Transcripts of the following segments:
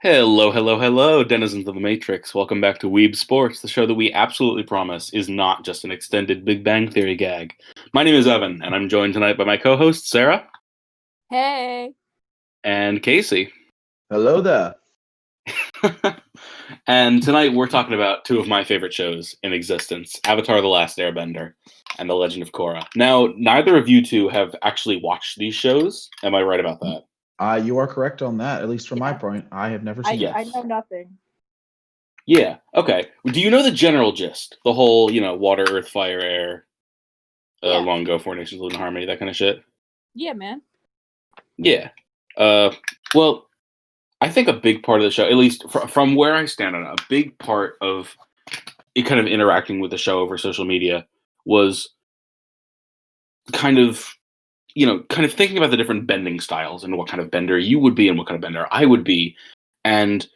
Hello, hello, hello, denizens of the Matrix. Welcome back to Weeb Sports, the show that we absolutely promise is not just an extended Big Bang Theory gag. My name is Evan, and I'm joined tonight by my co-hosts, Sarah Hey. and Casey. Hello there. And tonight we're talking about two of my favorite shows in existence, Avatar: The Last Airbender and The Legend of Korra. Now, neither of you two have actually watched these shows. Am I right about that? You are correct on that, at least from my Yeah. point. I have never I, seen it. I know nothing. Yeah, okay. Do you know the general gist? The whole, water, earth, fire, air, Yeah. long ago, four nations live in harmony, that kind of shit? Yeah, man. Yeah. Well, I think a big part of the show, at least from where I stand on it, a big part of it kind of interacting with the show over social media was kind of thinking about the different bending styles and what kind of bender you would be and what kind of bender I would be. And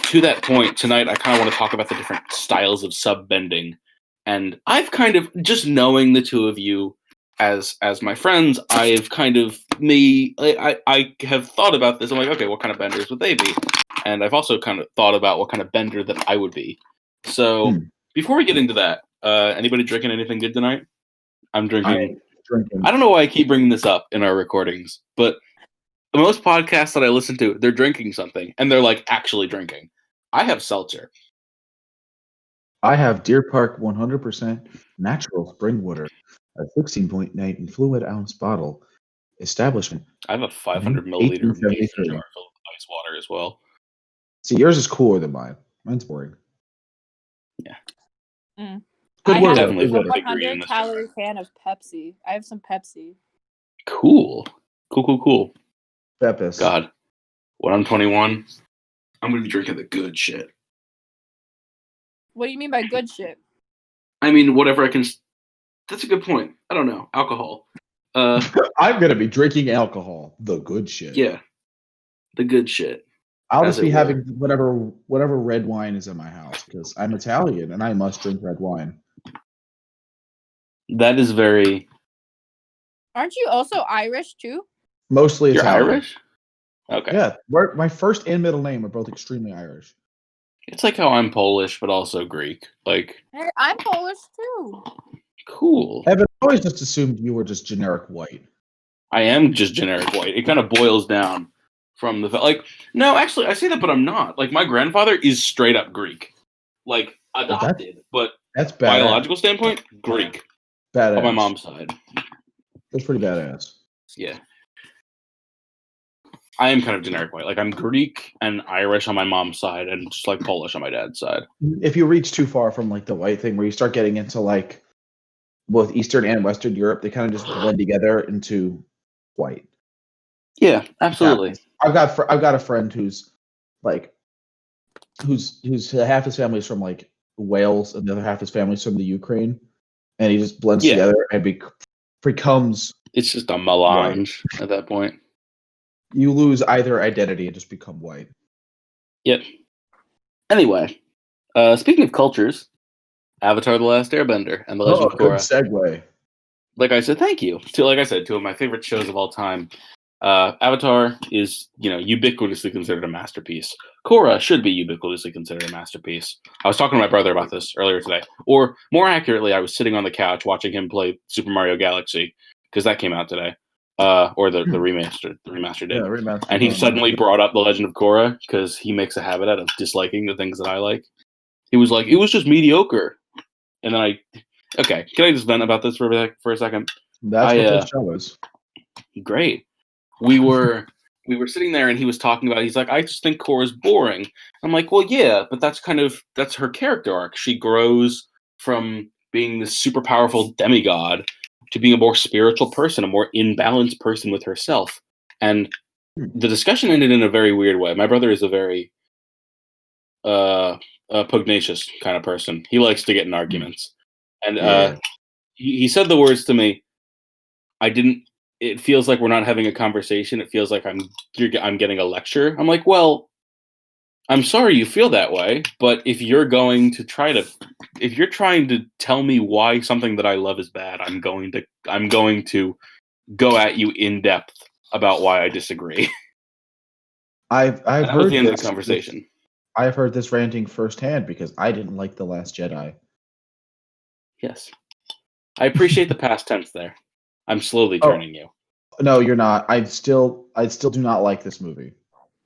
to that point, tonight I kind of want to talk about the different styles of sub-bending. And I've kind of, just knowing the two of you as my friends, I've kind of I have thought about this. I'm like, okay, what kind of benders would they be? And I've also kind of thought about what kind of bender that I would be. So before we get into that, anybody drinking anything good tonight? I'm drinking. I don't know why I keep bringing this up in our recordings, but most podcasts that I listen to, they're drinking something, and they're like actually drinking. I have seltzer. I have Deer Park 100% natural spring water, a 16.9 in fluid ounce bottle. Establishment. I have a 500 milliliter mason 1873. jar filled with ice water as well. See, yours is cooler than mine. Mine's boring. Yeah. Good I water. have Definitely a put a big green in 100 this calorie jar. can of Pepsi. I have some Pepsi. Cool. Pepis. God, when I'm 21, I'm gonna be drinking the good shit. What do you mean by good shit? I mean, whatever I can. That's a good point. I don't know. Alcohol. I'm gonna be drinking alcohol. The good shit. Yeah, the good shit. I'll as just be it having whatever red wine is in my house because I'm Italian and I must drink red wine. That is very. Aren't you also Irish too? Mostly You're Italian. Irish? Okay. Yeah, my first and middle name are both extremely Irish. It's like how I'm Polish, but also Greek. Like, Hey, I'm Polish too. cool. Evan, I always just assumed you were just generic white. I am just generic white. It kind of boils down from the no, actually, I say that, but I'm not. Like, my grandfather is straight up Greek, like adopted, but That's badass. biological standpoint, Greek Badass. on my mom's side. That's pretty badass. Yeah, I am kind of generic white. Like, I'm Greek and Irish on my mom's side, and just like Polish on my dad's side. If you reach too far from like the white thing, where you start getting into like both Eastern and Western Europe, they kind of just blend together into white. Yeah, absolutely. Yeah. I've got a friend who's half his family's from like Wales and the other half his family's from the Ukraine, and he just blends together and becomes. It's just a melange at that point. You lose either identity and just become white. Yep. Anyway, speaking of cultures, Avatar: The Last Airbender and The Legend of Good Korra. segue. Like I said, thank you. Like I said, two of my favorite shows of all time. Avatar is, ubiquitously considered a masterpiece. Korra should be ubiquitously considered a masterpiece. I was talking to my brother about this earlier today. Or more accurately, I was sitting on the couch watching him play Super Mario Galaxy, because that came out today. Or the remaster did. Yeah, remastered. And he suddenly brought up The Legend of Korra, because he makes a habit out of disliking the things that I like. He was like, it was just mediocre. And then okay, can I just vent about this for a second? That's what this show is. Great. We were sitting there and he was talking about, he's like, I just think Korra's boring. I'm like, well, yeah, but that's her character arc. She grows from being this super powerful demigod to being a more spiritual person, a more imbalanced person with herself. And the discussion ended in a very weird way. My brother is a very pugnacious kind of person. He likes to get in arguments. And he said the words to me, it feels like we're not having a conversation. It feels like I'm getting a lecture. I'm like, well, I'm sorry you feel that way, but if you're trying to tell me why something that I love is bad, I'm going to go at you in depth about why I disagree. I've And that was heard the end of this. the conversation. I've heard this ranting firsthand because I didn't like The Last Jedi. Yes. I appreciate the past tense there. I'm slowly turning you. No, you're not. I still do not like this movie.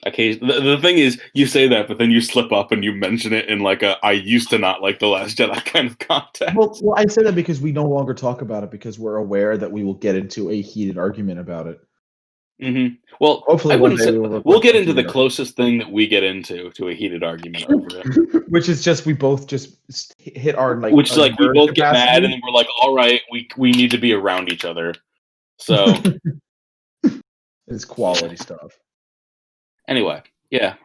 Okay, the thing is, you say that, but then you slip up and you mention it in like a "I used to not like The Last Jedi" kind of context. Well, I say that because we no longer talk about it because we're aware that we will get into a heated argument about it. Mm-hmm. Well, Hopefully, I wouldn't say we'll get into the argument. closest thing that we get into a heated argument over it. Which is just we both just hit our like. Which our like we nerd both get capacity. mad and then we're like, all right, we need to be around each other. So it's quality stuff. Anyway, yeah,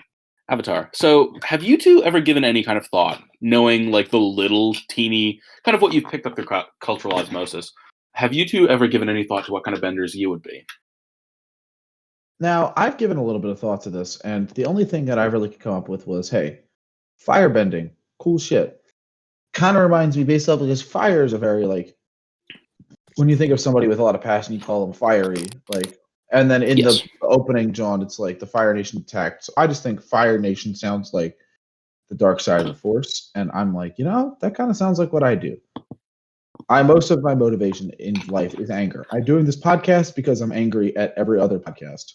Avatar. So have you two ever given any kind of thought, knowing like the little teeny kind of what you've picked up through cultural osmosis? Have you two ever given any thought to what kind of benders you would be? Now, I've given a little bit of thought to this, and the only thing that I really could come up with was, hey, firebending, cool shit. Kind of reminds me based off because fire is a very like when you think of somebody with a lot of passion, you call them fiery, like. And then in the opening, John, it's like the Fire Nation attacked. So I just think Fire Nation sounds like the dark side of the Force, and I'm like, that kind of sounds like what I do. Most of my motivation in life is anger. I'm doing this podcast because I'm angry at every other podcast.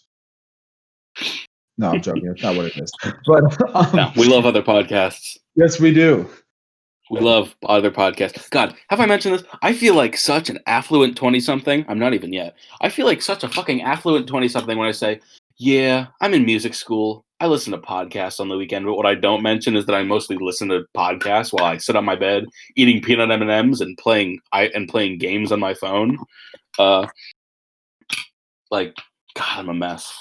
No, I'm joking. That's not what it is. But no, we love other podcasts. Yes, we do. We love other podcasts. God, have I mentioned this? I feel like such an affluent 20-something. I'm not even yet. I feel like such a fucking affluent 20-something when I say, yeah, I'm in music school. I listen to podcasts on the weekend, but what I don't mention is that I mostly listen to podcasts while I sit on my bed eating peanut M&Ms and playing games on my phone. Like, God, I'm a mess.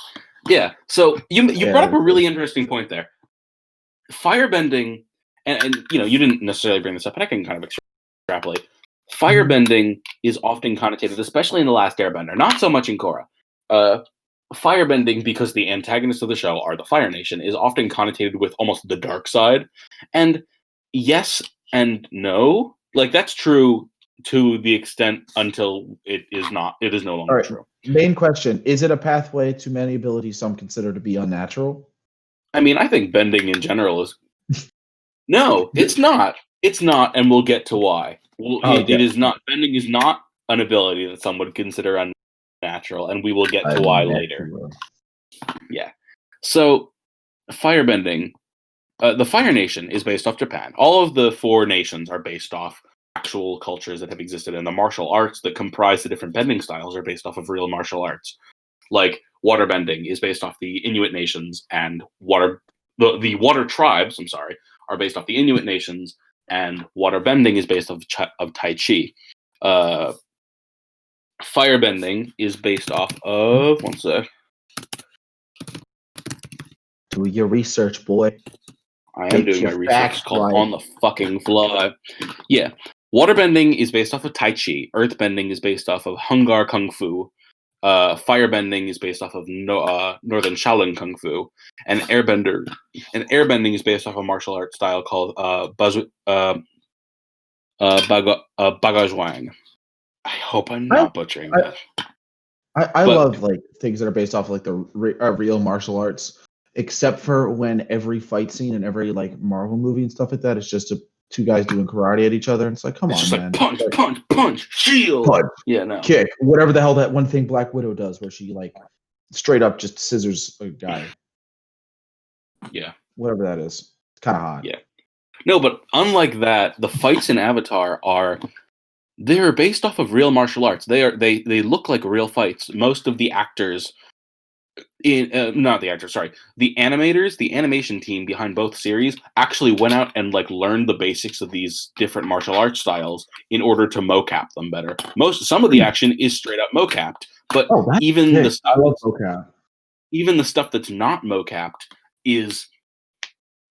Yeah. So you brought up a really interesting point there. Firebending, and you didn't necessarily bring this up, but I can kind of extrapolate. Firebending is often connotated, especially in The Last Airbender, not so much in Korra. Firebending, because the antagonists of the show are the Fire Nation, is often connotated with almost the dark side. And yes and no. Like, that's true to the extent until it is not. It is no longer true. Main question, is it a pathway to many abilities some consider to be unnatural? I mean, I think bending in general is... No, it's not. It's not, and we'll get to why. It is not. Bending is not an ability that some would consider unnatural, and we will get to why later. Yeah. So, firebending, the Fire Nation is based off Japan. All of the 4 nations are based off actual cultures that have existed, and the martial arts that comprise the different bending styles are based off of real martial arts. Like, waterbending is based off the Inuit nations, and the water tribes, are based off the Inuit nations, and waterbending is based off of Tai Chi. Firebending is based off of... One sec. Do your research, boy. I am doing my research. It's called On the Fucking Fly. Yeah. Waterbending is based off of Tai Chi. Earthbending is based off of Hungar Kung Fu. Firebending is based off of Northern Shaolin Kung Fu, and airbending is based off a martial art style called Bagajwang. I hope I'm not butchering that. I love like things that are based off like the real martial arts, except for when every fight scene and every like Marvel movie and stuff like that is just 2 guys doing karate at each other, and it's like, come on, just man. Like punch, shield, punch, yeah, no, kick, whatever the hell that one thing Black Widow does, where she like straight up just scissors a guy. Yeah, whatever that is, it's kind of hot. Yeah, no, but unlike that, the fights in Avatar they're based off of real martial arts. They look like real fights. Most of the actors. The animators, the animation team behind both series actually went out and like learned the basics of these different martial arts styles in order to mocap them better. Some of the action is straight up mocapped, but even the stuff that's not mocapped is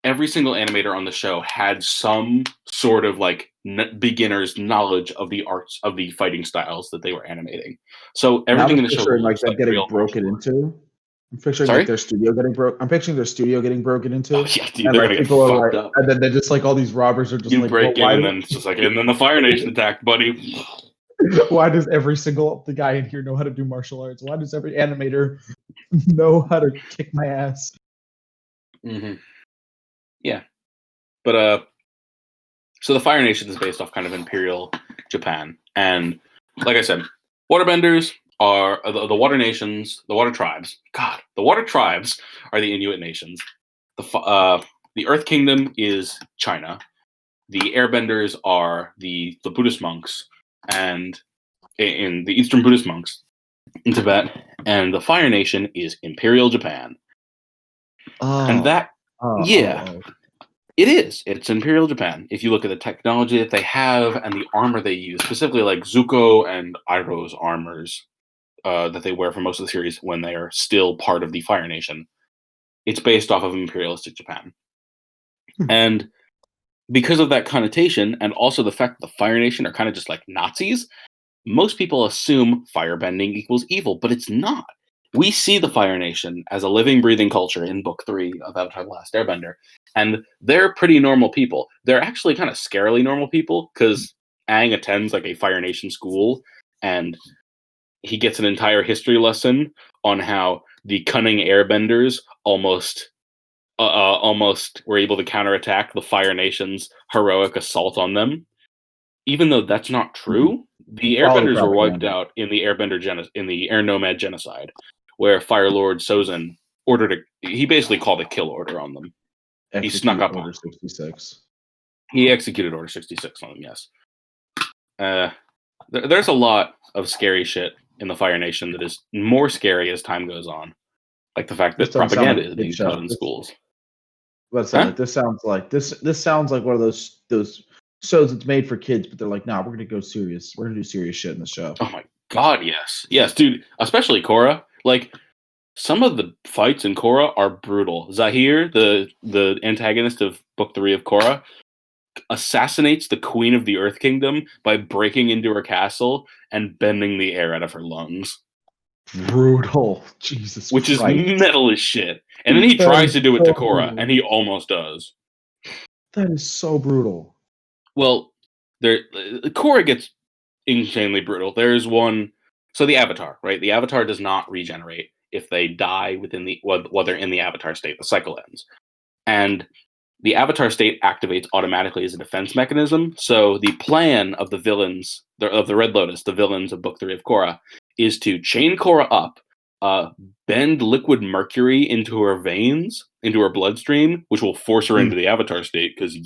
every single animator on the show had some sort of like beginner's knowledge of the arts of the fighting styles that they were animating. So everything in the show like that getting broken into. I'm picturing like their studio getting broken. I'm picturing their studio getting broken into. Oh, yeah, dude, they're like, people are like, up. And then they're just like all these robbers are just you like break in, and then it's just like, and then the Fire Nation attacked, buddy. Why does every single the guy in here know how to do martial arts? Why does every animator know how to kick my ass? Hmm. Yeah, but so the Fire Nation is based off kind of Imperial Japan, and like I said, Waterbenders are the Water Nations, the Water Tribes. God, the Water Tribes are the Inuit nations. The Earth Kingdom is China. The Airbenders are the Buddhist monks, and in the Eastern Buddhist monks in Tibet, and the Fire Nation is Imperial Japan. And that, yeah, it is. It's Imperial Japan. If you look at the technology that they have and the armor they use, specifically like Zuko and Iroh's armors that they wear for most of the series when they are still part of the Fire Nation, it's based off of imperialistic Japan. And because of that connotation, and also the fact that the Fire Nation are kind of just like Nazis, most people assume firebending equals evil, but it's not. We see the Fire Nation as a living, breathing culture in Book 3 of Avatar: The Last Airbender, and they're pretty normal people. They're actually kind of scarily normal people, because Aang attends like a Fire Nation school, and he gets an entire history lesson on how the cunning Airbenders almost were able to counterattack the Fire Nation's heroic assault on them. Even though that's not true, the Airbenders were wiped out in the in the Air Nomad genocide, where Fire Lord Sozin he basically called a kill order on them. He snuck up Order 66. He executed Order 66 on them. Yes. There's a lot of scary shit in the Fire Nation that is more scary as time goes on, like the fact that propaganda is being taught in schools. What's that? Like, this sounds like one of those shows that's made for kids, but they're like, nah, we're gonna go serious. We're gonna do serious shit in the show. Oh my god, yes, dude. Especially Korra. Some of the fights in Korra are brutal. Zahir, the antagonist of Book 3 of Korra, assassinates the Queen of the Earth Kingdom by breaking into her castle and bending the air out of her lungs. Brutal. Jesus Which Christ. is metal as shit. And then he tries to do it to Korra, and he almost does. That is so brutal. Well, Korra gets insanely brutal. There's one... So the Avatar, right? The Avatar does not regenerate if they die while they're in the Avatar state. The cycle ends. And the Avatar state activates automatically as a defense mechanism. So the plan of the villains, of the Red Lotus, the villains of Book 3 of Korra, is to chain Korra up, bend liquid mercury into her veins, into her bloodstream, which will force her into the Avatar state, because,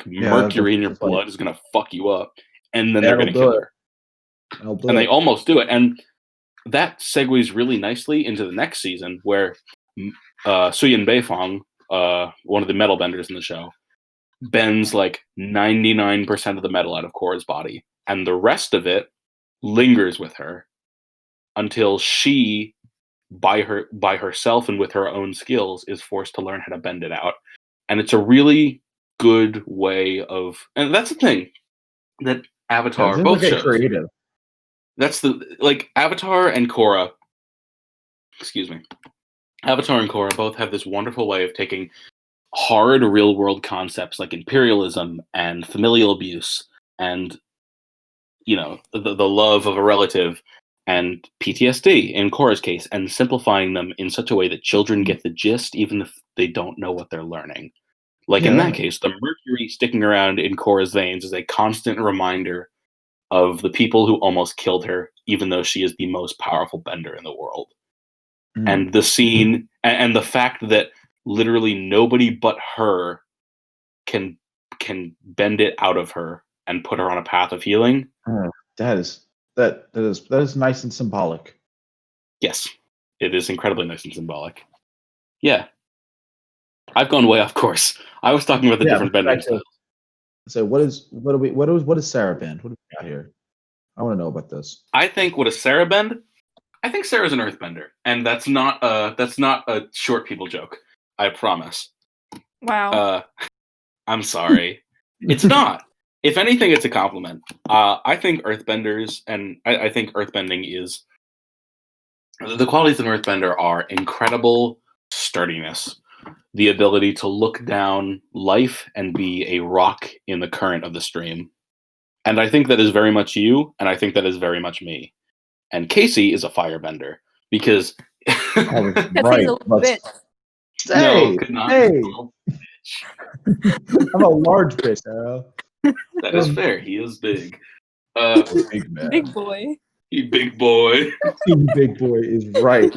mercury in your blood is going to fuck you up. And then they're going to kill her. And they almost do it. And that segues really nicely into the next season, where Suyin Beifong, one of the metal benders in the show, bends like 99% of the metal out of Korra's body, and the rest of it lingers with her until she, by herself and with her own skills, is forced to learn how to bend it out. And it's a really good way of, and that's the thing that Avatar both shows. Creative. That's Avatar and Korra. Excuse me. Avatar and Korra both have this wonderful way of taking hard real-world concepts like imperialism and familial abuse and, the love of a relative and PTSD in Korra's case, and simplifying them in such a way that children get the gist even if they don't know what they're learning. In that case, the mercury sticking around in Korra's veins is a constant reminder of the people who almost killed her, even though she is the most powerful bender in the world. And the scene, and the fact that literally nobody but her can bend it out of her and put her on a path of healing. That is nice and symbolic. Yes, it is incredibly nice and symbolic. Yeah, I've gone way off course. I was talking about the different bending styles. So what is Sarah bend? What do we got here? I want to know about this. I think what is Sarah bend? I think Sarah's an earthbender, and that's not a short people joke. I promise. Wow. I'm sorry. It's not. If anything, it's a compliment. I think earthbenders, and I think earthbending is... The qualities of an earthbender are incredible sturdiness, the ability to look down life and be a rock in the current of the stream. And I think that is very much you, and I think that is very much me. And Casey is a firebender, because... Right. Hey, could not. hey. Well, I'm a large bitch, Arrow. that is fair. He is big. Big man. Big boy. He big boy. Big boy is right.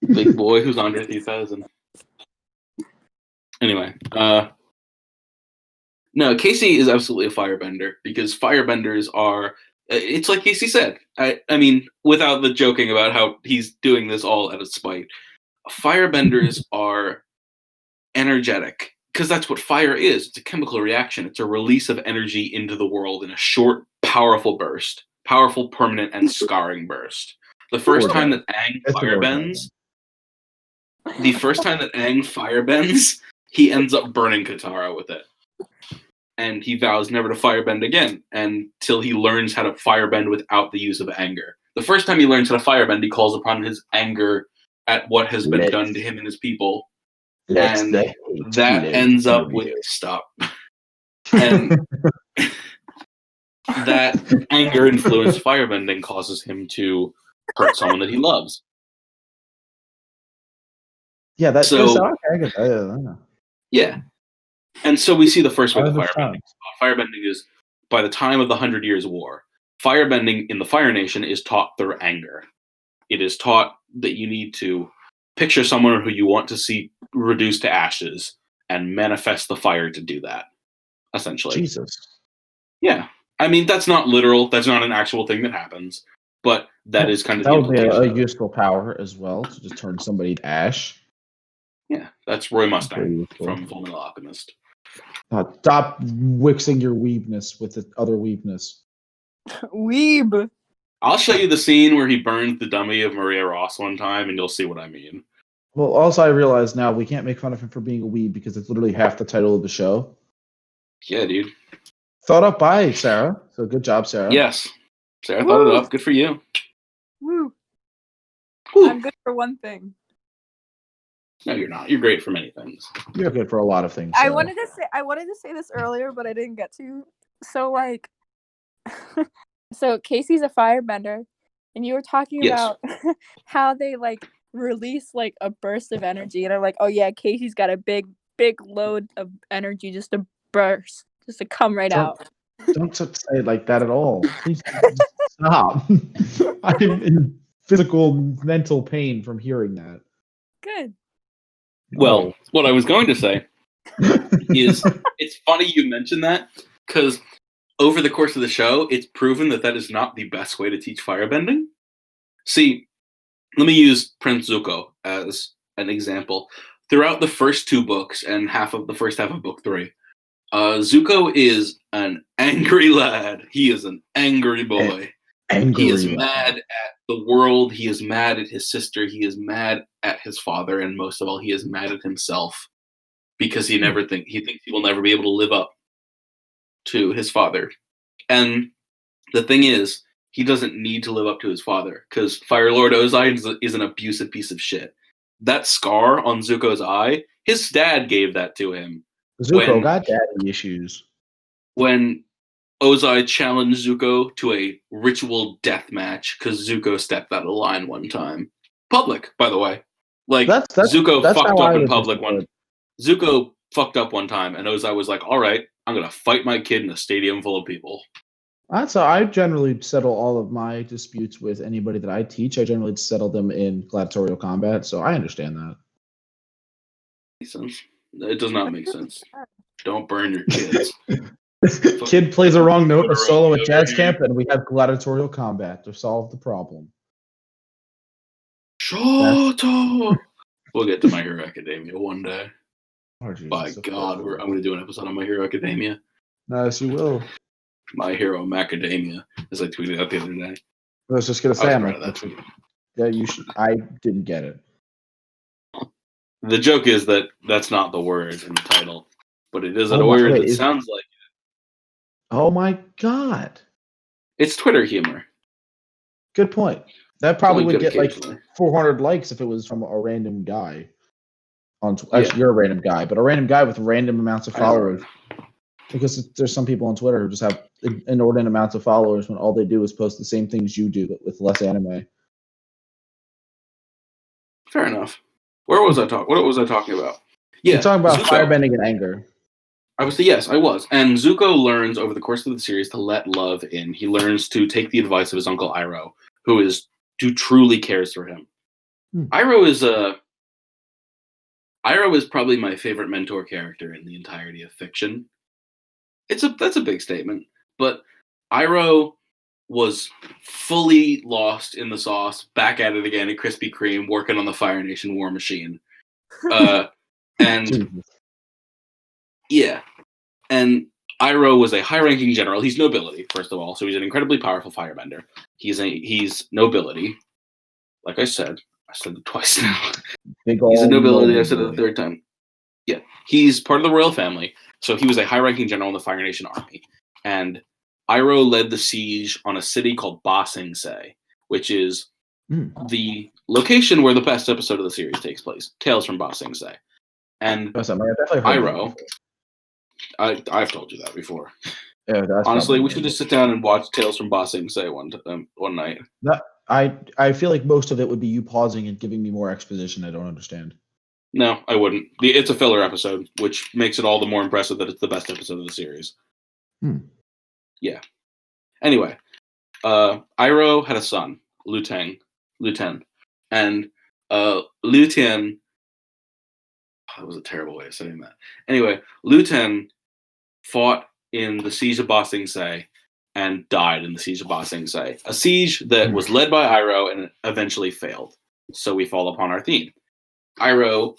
Big boy who's under 3,000. Anyway, no, Casey is absolutely a firebender because firebenders are. It's like Casey said. I mean, without the joking about how he's doing this all out of spite, firebenders are energetic because that's what fire is. It's a chemical reaction. It's a release of energy into the world in a short, powerful burst, powerful, permanent, and scarring burst. The first time that Aang firebends, he ends up burning Katara with it. And he vows never to firebend again until he learns how to firebend without the use of anger. The first time he learns how to firebend, he calls upon his anger at what has been done to him and his people. And that ends up with stop. And that anger influenced firebending causes him to hurt someone that he loves. Yeah, that's so. Okay, Yeah. And so we see the first wave of firebending. Time. Firebending is, by the time of the 100 Years' War, firebending in the Fire Nation is taught through anger. It is taught that you need to picture someone who you want to see reduced to ashes and manifest the fire to do that, essentially. Jesus. Yeah. I mean, that's not literal. That's not an actual thing that happens. But that is kind of that the would be implication. a useful power as well, to just turn somebody to ash. Yeah, that's Roy Mustang from Fullmetal Alchemist. Stop mixing your weebness with the other weebness. Weeb. I'll show you the scene where he burns the dummy of Maria Ross one time, and you'll see what I mean. Well, also I realize now we can't make fun of him for being a weeb because it's literally half the title of the show. Yeah, dude. Thought up by Sarah. So good job, Sarah. Yes. Sarah thought it up. Good for you. Woo. Woo. I'm good for one thing. No, you're not. You're great for many things. You're good for a lot of things. I Sarah. wanted to say this earlier, but I didn't get to. So like so Casey's a firebender, and you were talking about how they like release like a burst of energy, and I'm like, oh yeah, Casey's got a big load of energy just to burst, just to come right out. Don't say it like that at all. Please stop. I'm in physical, mental pain from hearing that. Good. Well, what I was going to say is it's funny you mentioned that because over the course of the show, it's proven that that is not the best way to teach firebending. See, let me use Prince Zuko as an example. Throughout the first two books and the first half of book 3, Zuko is an angry lad. He is an angry boy. He is mad at the world. He is mad at his sister. He is mad at his father, and most of all, he is mad at himself because he thinks he will never be able to live up to his father. And the thing is, he doesn't need to live up to his father because Fire Lord Ozai is an abusive piece of shit. That scar on Zuko's eye, his dad gave that to him. Zuko got daddy issues. When Ozai challenged Zuko to a ritual death match because Zuko stepped out of line one time. Public, by the way. Like, Zuko fucked up in public Zuko fucked up one time, and Ozai was like, all right, I'm going to fight my kid in a stadium full of people. That's how I generally settle all of my disputes with anybody that I teach. I generally settle them in gladiatorial combat, so I understand that. Makes sense. It does not make sense. Don't burn your kids. Kid plays a wrong note or solo at jazz camp, and we have gladiatorial combat to solve the problem. Shut up! We'll get to My Hero Academia one day. Oh, Jesus, by God, I'm going to do an episode on My Hero Academia. Nice, you will. My Hero Macadamia, as I tweeted out the other day. I was just going to say, I'm like, yeah, you should. I didn't get it. The joke is that that's not the word in the title, but it is a word that sounds like it. Oh my God. It's Twitter humor. Good point. That probably would get like 400 likes if it was from a random guy. Actually, you're a random guy, but a random guy with random amounts of followers. Because there's some people on Twitter who just have inordinate amounts of followers when all they do is post the same things you do, but with less anime. Fair enough. Where was I talking? What was I talking about? Yeah, You're talking about Zuko. firebending and anger. I was. And Zuko learns over the course of the series to let love in. He learns to take the advice of his uncle Iroh, who truly cares for him. Iroh is probably my favorite mentor character in the entirety of fiction. That's a big statement, but Iroh was fully lost in the sauce, back at it again at Krispy Kreme, working on the Fire Nation war machine. And yeah, and Iroh was a high-ranking general. He's nobility, first of all, so he's an incredibly powerful firebender. He's nobility. Like I said it twice now. He's a nobility. I said it the third time. Yeah, he's part of the royal family, so he was a high-ranking general in the Fire Nation army. And Iroh led the siege on a city called Ba Sing Se, which is the location where the best episode of the series takes place, Tales from Ba Sing Se. And Iroh, I've told you that before. Yeah, honestly, we should just sit down and watch Tales from Ba Sing Se one night. I feel like most of it would be you pausing and giving me more exposition I don't understand. No, I wouldn't. It's a filler episode, which makes it all the more impressive that it's the best episode of the series. Yeah. Anyway, Iroh had a son, Liu Tang, and Liu Tian. That was a terrible way of saying that. Anyway, Liu Tian fought in the siege of Ba Sing Se and died in the siege of Ba Sing Se, a siege that was led by Iroh and eventually failed. So we fall upon our theme. Iroh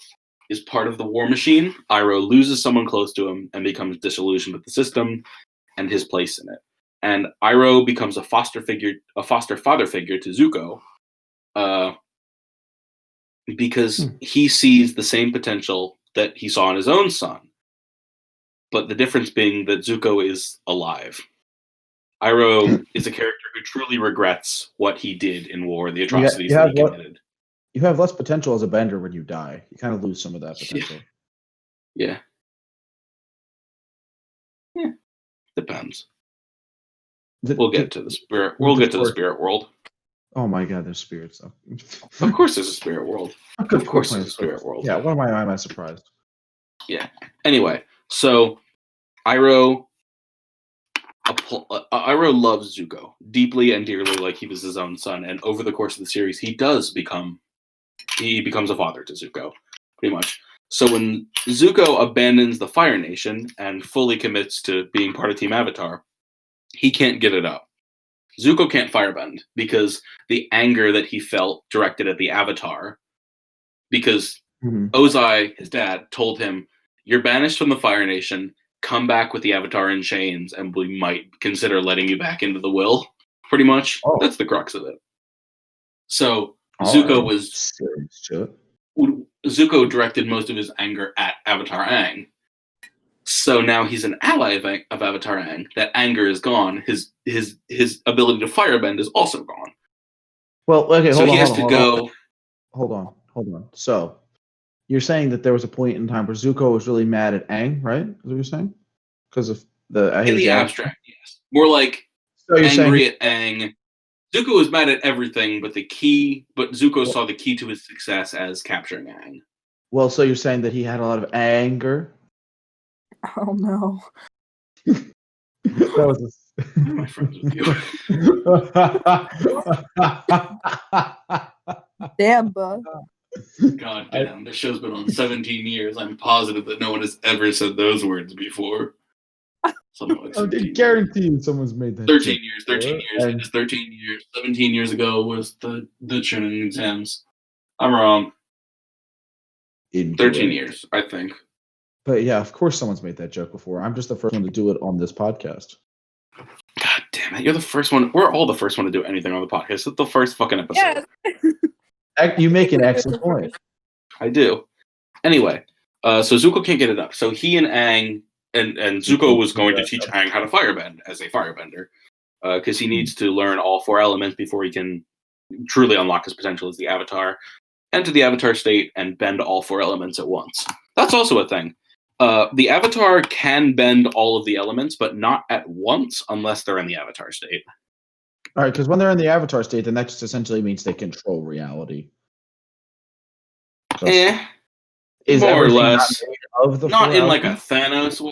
is part of the war machine. Iroh loses someone close to him and becomes disillusioned with the system and his place in it. And Iroh becomes a foster father figure to Zuko, because he sees the same potential that he saw in his own son. But the difference being that Zuko is alive. Iroh is a character who truly regrets what he did in war, the atrocities that he committed. You have less potential as a bender when you die. You kind of lose some of that potential. Yeah. Depends. We'll get to the spirit. We'll get to the spirit world. Oh my God, there's spirits. Of course, there's a spirit world. Of course, there's a spirit world. Yeah. Why am I surprised? Yeah. Anyway, so Iroh loves Zuko deeply and dearly, like he was his own son. And over the course of the series, he becomes a father to Zuko, pretty much. So when Zuko abandons the Fire Nation and fully commits to being part of Team Avatar, he can't give it up. Zuko can't firebend because the anger that he felt directed at the Avatar, because Ozai, his dad, told him, "You're banished from the Fire Nation, come back with the Avatar in chains, and we might consider letting you back into the will." Pretty much. That's the crux of it. So Zuko directed most of his anger at Avatar Aang. So now he's an ally of Avatar Aang. That anger is gone. His ability to firebend is also gone. Well, okay, hold on. So you're saying that there was a point in time where Zuko was really mad at Aang, right? Is what you're saying? Because of in the abstract, yes. More like angry at Aang. Zuko was mad at everything, but Zuko saw the key to his success as capturing Aang. Well, so you're saying that he had a lot of anger? Oh no. That was I'm my friends with you. Damn, bud. God damn, this show's been on 17 years. I'm positive that no one has ever said those words before. Something like I guarantee you someone's made that. 13 years. It is 13 years. 17 years ago was the Chunin exams. I'm wrong. 13 years, I think. But yeah, of course someone's made that joke before. I'm just the first one to do it on this podcast. God damn it. You're the first one. We're all the first one to do anything on the podcast. It's the first fucking episode. Yes. You make an excellent point. I do. Anyway, so Zuko can't get it up. So he and Aang, and Zuko was going to teach Aang how to firebend as a firebender, because he needs to learn all 4 elements before he can truly unlock his potential as the Avatar, enter the Avatar state, and bend all 4 elements at once. That's also a thing. The Avatar can bend all of the elements, but not at once unless they're in the Avatar state. All right, because when they're in the Avatar state, then that just essentially means they control reality. Is more or everything not less. made of the Not four in like a elements? Thanos way,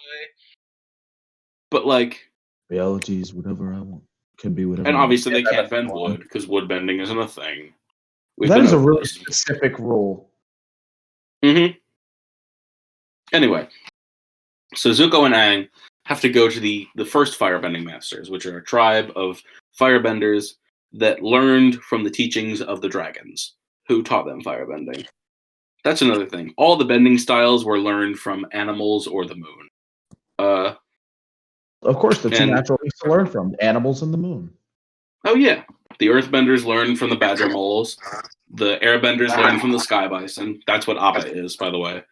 but like, Reality is whatever I want. Can be whatever and I want. obviously Yeah, they can't that's bend wrong. wood because wood bending isn't a thing. We've That been is a over really this. specific rule. Mm-hmm. Anyway, so Zuko and Aang have to go to the first firebending masters, which are a tribe of firebenders that learned from the teachings of the dragons, who taught them firebending. That's another thing. All the bending styles were learned from animals or the moon. Of course, the two And- natural things to learn from: animals and the moon. Oh yeah, the earthbenders learned from the badger moles. The airbenders learned from the sky bison. That's what Abba is, by the way.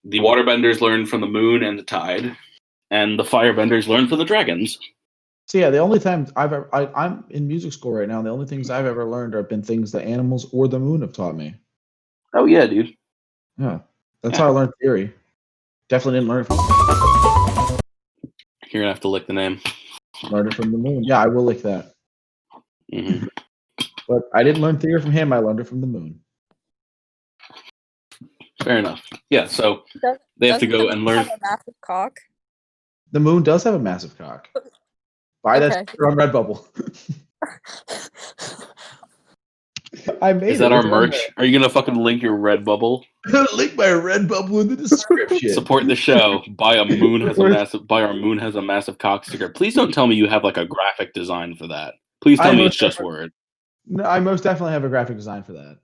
The waterbenders learned from the moon and the tide, and the firebenders learned from the dragons. So yeah, the only time I'm in music school right now, and the only things I've ever learned have been things that animals or the moon have taught me. Oh yeah, dude. Yeah, that's how I learned theory. Definitely didn't learn it from. You're gonna have to lick the name. Learned it from the moon. Yeah, I will lick that. Mm-hmm. But I didn't learn theory from him. I learned it from the moon. Fair enough. Yeah, so they have to go and learn. Have a massive cock. The moon does have a massive cock. Buy that sticker on Redbubble. I made Is that our merch? Are you gonna fucking link your Redbubble? Link my Redbubble in the description. Support the show. Buy our moon has a massive cock sticker. Please don't tell me you have like a graphic design for that. Please tell me it's just word. No, I most definitely have a graphic design for that.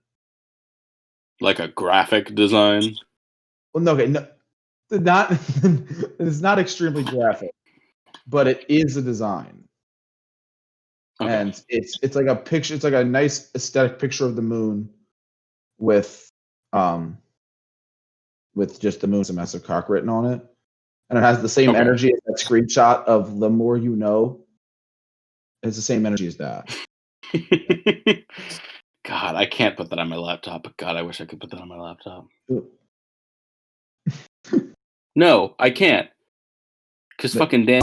Like a graphic design? Well, no, okay, no, not. It's not extremely graphic, but it is a design. Okay. And it's like a picture. It's like a nice aesthetic picture of the moon, with just the moon's a massive cock written on it, and it has the same energy as that screenshot of "The More You Know." It's the same energy as that. God, I can't put that on my laptop. But God, I wish I could put that on my laptop. No, I can't. Because fucking Dan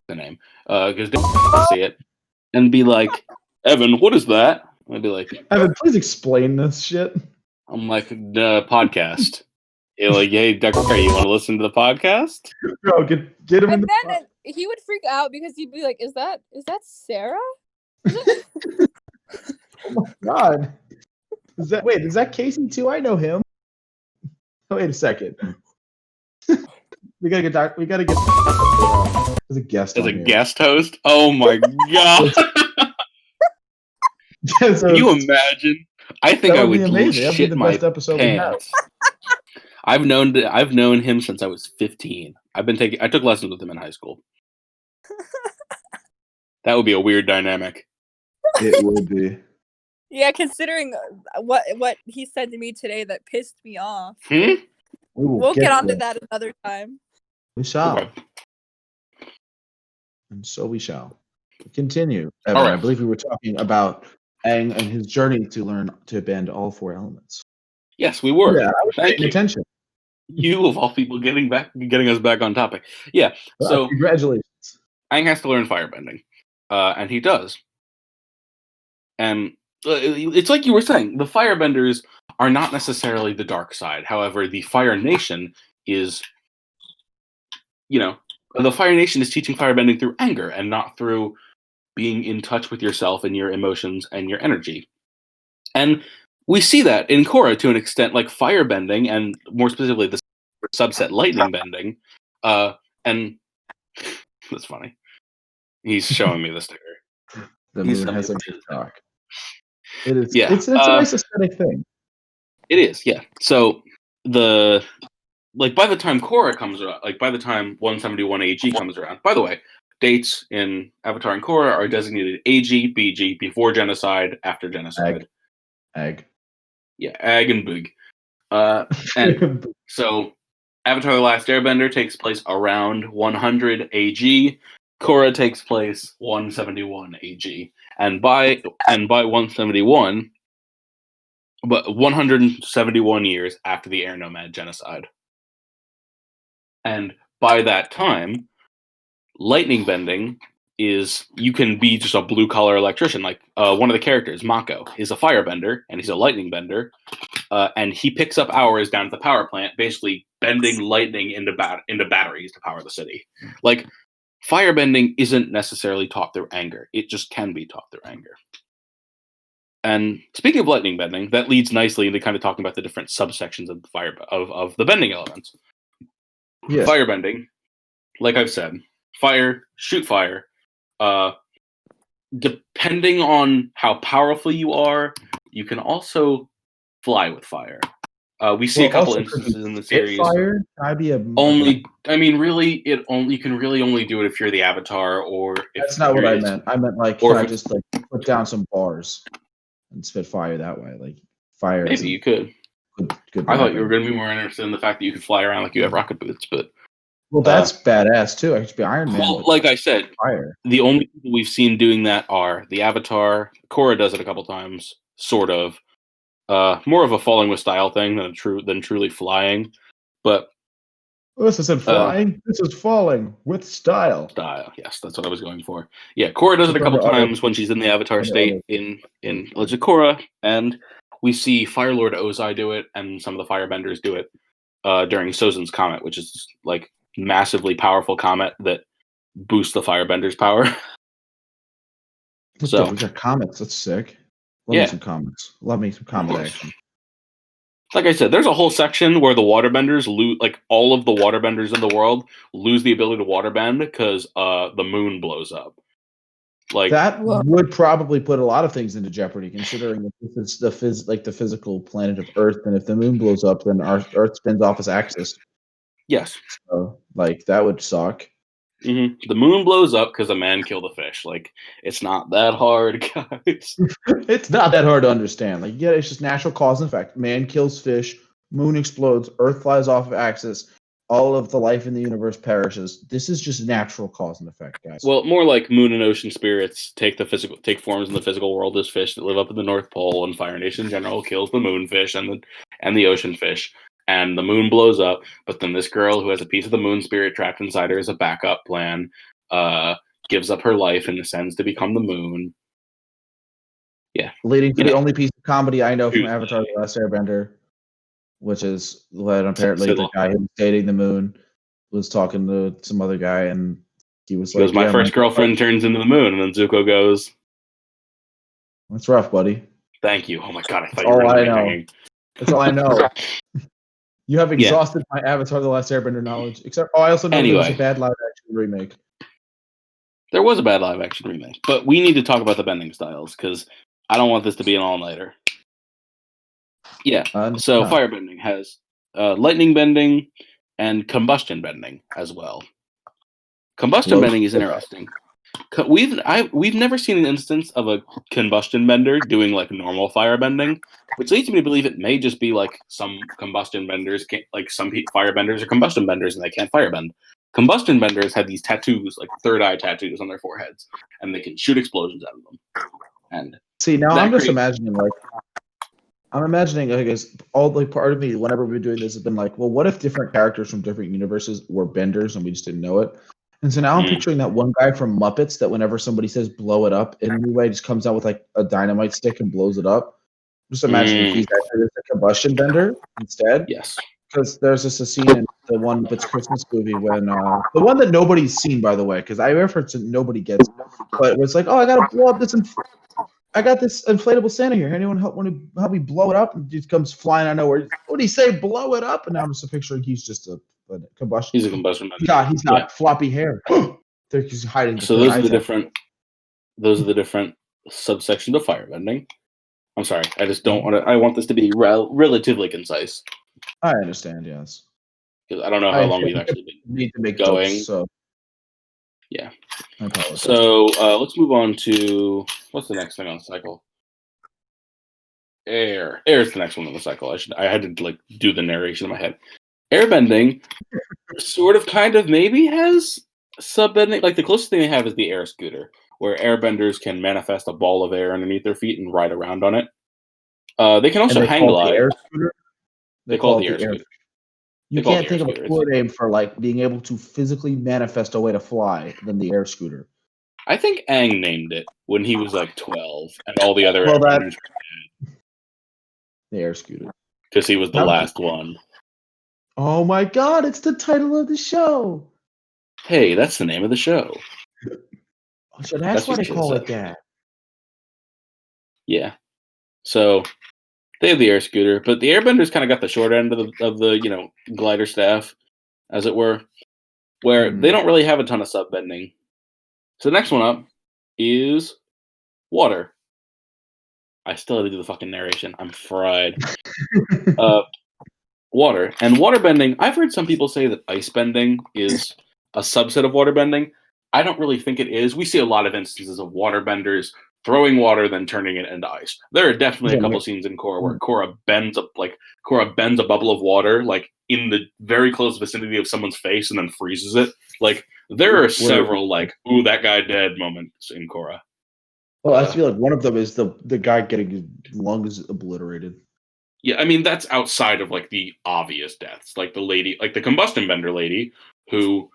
the name. Because Dan see it and be like, Evan, what is that? I'd be like, Evan, please explain this shit. I'm like, the podcast. You're like, hey, Dr. K, you want to listen to the podcast? Bro, get him in the then he would freak out because he'd be like, is that Sarah? Oh my god. Is that Casey too? I know him. Oh, wait a second. we gotta get as a guest. As a guest host? Oh my god. Can you imagine? I think I would shit my pants. I've known him since I was 15. I took lessons with him in high school. That would be a weird dynamic. It would be. Yeah, considering what he said to me today that pissed me off. We'll get onto that another time. We shall. Okay. And so we shall. Continue. Evan, I believe we were talking about Aang and his journey to learn to bend all four elements. Yes, we were. Yeah, I was paying attention. You of all people getting us back on topic. Yeah. So congratulations. Aang has to learn firebending. And he does. And it's like you were saying, the firebenders are not necessarily the dark side. However, the Fire Nation is, the Fire Nation is teaching firebending through anger and not through being in touch with yourself and your emotions and your energy. And we see that in Korra to an extent, like firebending, and more specifically the subset lightning bending. And that's funny. He's showing me the sticker. The moon has a big cock. It is. Yeah, it's a nice aesthetic thing. It is, yeah. So by the time Korra comes around, by the time 171 AG comes around. By the way, dates in Avatar and Korra are designated AG, BG, before genocide, after genocide. Ag. Yeah, Ag and Boog. And so Avatar: The Last Airbender takes place around 100 AG. Korra takes place 171 AG. And by 171, but 171 years after the Air Nomad genocide. And by that time, lightning bending is you can be just a blue collar electrician. Like one of the characters, Mako, is a firebender and he's a lightning bender, and he picks up hours down at the power plant, basically bending lightning into batteries to power the city. Like firebending isn't necessarily taught through anger; it just can be taught through anger. And speaking of lightning bending, that leads nicely into kind of talking about the different subsections of the bending elements. Yeah. Firebending, like I've said, fire, shoot fire. Depending on how powerful you are, you can also fly with fire. We see a couple instances in the series. Fire? Really, you can really only do it if you're the Avatar, or if that's not what I meant. I meant like, can I just like put down some bars and spit fire that way? Like fire. Maybe you could. Good I thought you were going to be more interested in the fact that you could fly around like you have rocket boots, but. Well, that's badass too. I could be Iron Man. Well, like I said, fire. The only people we've seen doing that are the Avatar. Korra does it a couple times, sort of. More of a falling with style thing than truly flying. But this isn't flying. This is falling with style. Style, yes, that's what I was going for. Yeah, Korra does it a couple times when she's in the Avatar state in Legend of Korra, and we see Firelord Ozai do it, and some of the Firebenders do it during Sozin's Comet, which is like massively powerful comet that boosts the Firebender's power. So we got comets. That's sick. Love me some comets. Love me some comet action. Like I said, there's a whole section where the waterbenders lose, like all of the waterbenders in the world lose the ability to waterbend because the moon blows up. Like that would probably put a lot of things into jeopardy, considering that this is the physical planet of Earth, and if the moon blows up, then our Earth spins off its axis. Yes. So, like, that would suck. Mm-hmm. The moon blows up because a man killed a fish. Like, it's not that hard, guys. It's not that hard to understand. Like, yeah, it's just natural cause and effect. Man kills fish, moon explodes, Earth flies off of axis, all of the life in the universe perishes. This is just natural cause and effect, guys. Well, more like moon and ocean spirits take forms in the physical world as fish that live up in the North Pole, and Fire Nation in general kills the moonfish and the ocean fish. And the moon blows up, but then this girl who has a piece of the moon spirit trapped inside her as a backup plan gives up her life and ascends to become the moon. Yeah. Leading to the only piece of comedy I know from Avatar The Last Airbender, which is when apparently the guy who was dating the moon was talking to some other guy, and he was like, my first girlfriend turns into the moon, and then Zuko goes, that's rough, buddy. Thank you. Oh my god, I thought you were really hanging. That's all I know. You have exhausted my Avatar The Last Airbender knowledge. Except, I also know there was a bad live-action remake. There was a bad live-action remake, but we need to talk about the bending styles, because I don't want this to be an all-nighter. Yeah, so firebending has lightning bending and combustion bending as well. Combustion bending is interesting. We've never seen an instance of a combustion bender doing like normal fire bending, which leads me to believe it may just be like some combustion benders can't, like some fire benders are combustion benders and they can't fire bend. Combustion benders have these tattoos, like third eye tattoos on their foreheads, and they can shoot explosions out of them. And see, now I'm just imagining I guess all like part of me whenever we've been doing this has been like, well, what if different characters from different universes were benders and we just didn't know it? And so now I'm picturing that one guy from Muppets that whenever somebody says blow it up, anyway, just comes out with like a dynamite stick and blows it up. Just imagine if he's actually a combustion bender instead. Yes. Because there's just a scene in the one Muppets Christmas movie when the one that nobody's seen, by the way, because I referenced it, nobody gets it. But it was like, oh, I gotta blow up this I got this inflatable Santa here. Anyone help me blow it up? And he comes flying out of nowhere. What do he say? Blow it up? And now I'm just picturing he's just a combustion. He's a combustion bender. God, he's got floppy hair. He's hiding. So those are the different subsections of firebending. I'm sorry, I just don't want to. I want this to be relatively concise. I understand. Yes. Because I don't know how long we've actually been going. Jokes, so. Yeah. So let's move on to what's the next thing on the cycle? Air. Air is the next one on the cycle. I had to like do the narration in my head. Airbending sort of kind of maybe has subbending. Like the closest thing they have is the air scooter, where airbenders can manifest a ball of air underneath their feet and ride around on it. They can also hang glide. The air scooter? They call it the air scooter. You can't think of a cooler name for like being able to physically manifest a way to fly than the air scooter. I think Aang named it when he was like 12, and all the other Well, that airbenders the air scooter. because he was the last one. Oh my god, it's the title of the show. Hey, that's the name of the show. So that's why they call it that. Yeah. So they have the air scooter, but the airbenders kind of got the short end of the glider staff, as it were, where they don't really have a ton of sub bending. So the next one up is water. I still have to do the fucking narration. I'm fried. Water. And water bending, I've heard some people say that ice bending is a subset of water bending. I don't really think it is. We see a lot of instances of water benders throwing water, then turning it into ice. There are definitely a couple scenes in Korra where Korra bends a bubble of water like in the very close vicinity of someone's face and then freezes it. Like there are several like, ooh, that guy dead moments in Korra. Well, I feel like one of them is the guy getting his lungs obliterated. Yeah, I mean that's outside of like the obvious deaths, like the lady, like the combustion bender lady, who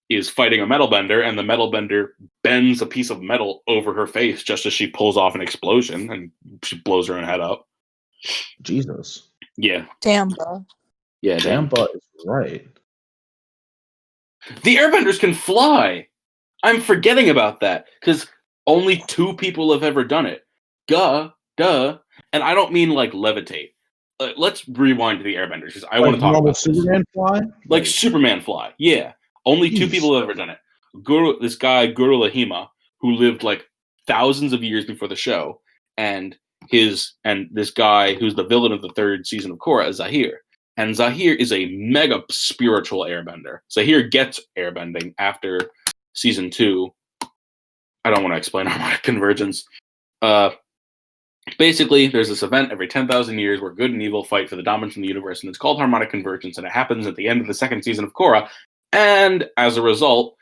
is fighting a metal bender, and the metal bender bends a piece of metal over her face just as she pulls off an explosion, and she blows her own head up. Jesus. Yeah. Damn, bro. Yeah, damn. But is right. The airbenders can fly. I'm forgetting about that because only 2 people have ever done it. Duh. And I don't mean like levitate. Let's rewind to the airbenders because I want to talk about Superman fly? Like Superman fly. Yeah. Only 2 people have ever done it. This guy, Guru Lahima, who lived like thousands of years before the show, and this guy who's the villain of the 3rd season of Korra is Zahir. And Zahir is a mega spiritual airbender. Zahir gets airbending after season 2. I don't want to explain harmonic convergence. Basically, there's this event every 10,000 years where good and evil fight for the dominance in the universe, and it's called harmonic convergence, and it happens at the end of the 2nd season of Korra. And as a result,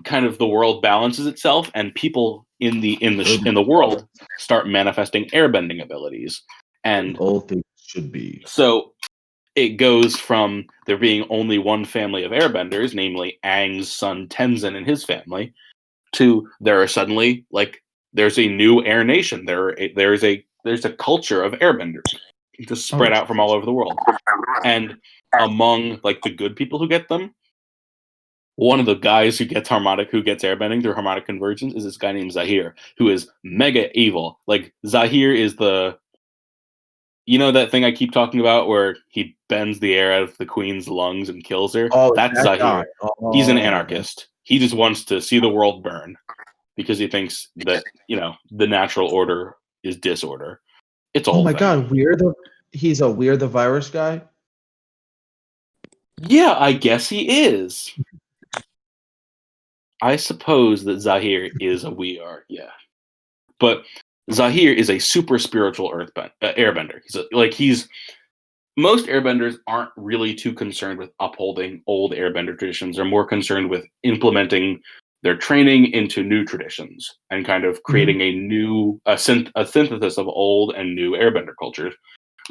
kind of the world balances itself, and people in the world start manifesting airbending abilities. And all things should be. So it goes from there being only one family of airbenders, namely Aang's son Tenzin and his family, to there are suddenly like there's a new air nation. There's a culture of airbenders just spread out from all over the world. And among like the good people who get them, one of the guys who gets airbending through harmonic convergence is this guy named Zahir, who is mega evil. Like Zahir is that thing I keep talking about where he bends the air out of the queen's lungs and kills her? That's Zahir. He's an anarchist. He just wants to see the world burn because he thinks that, the natural order is disorder. It's all. Oh my god, he's a We're the virus guy? Yeah, I guess he is. I suppose that Zahir is a We Are, yeah. But Zahir is a super spiritual airbender. Most airbenders aren't really too concerned with upholding old airbender traditions. They're more concerned with implementing their training into new traditions and kind of creating a synthesis of old and new airbender cultures.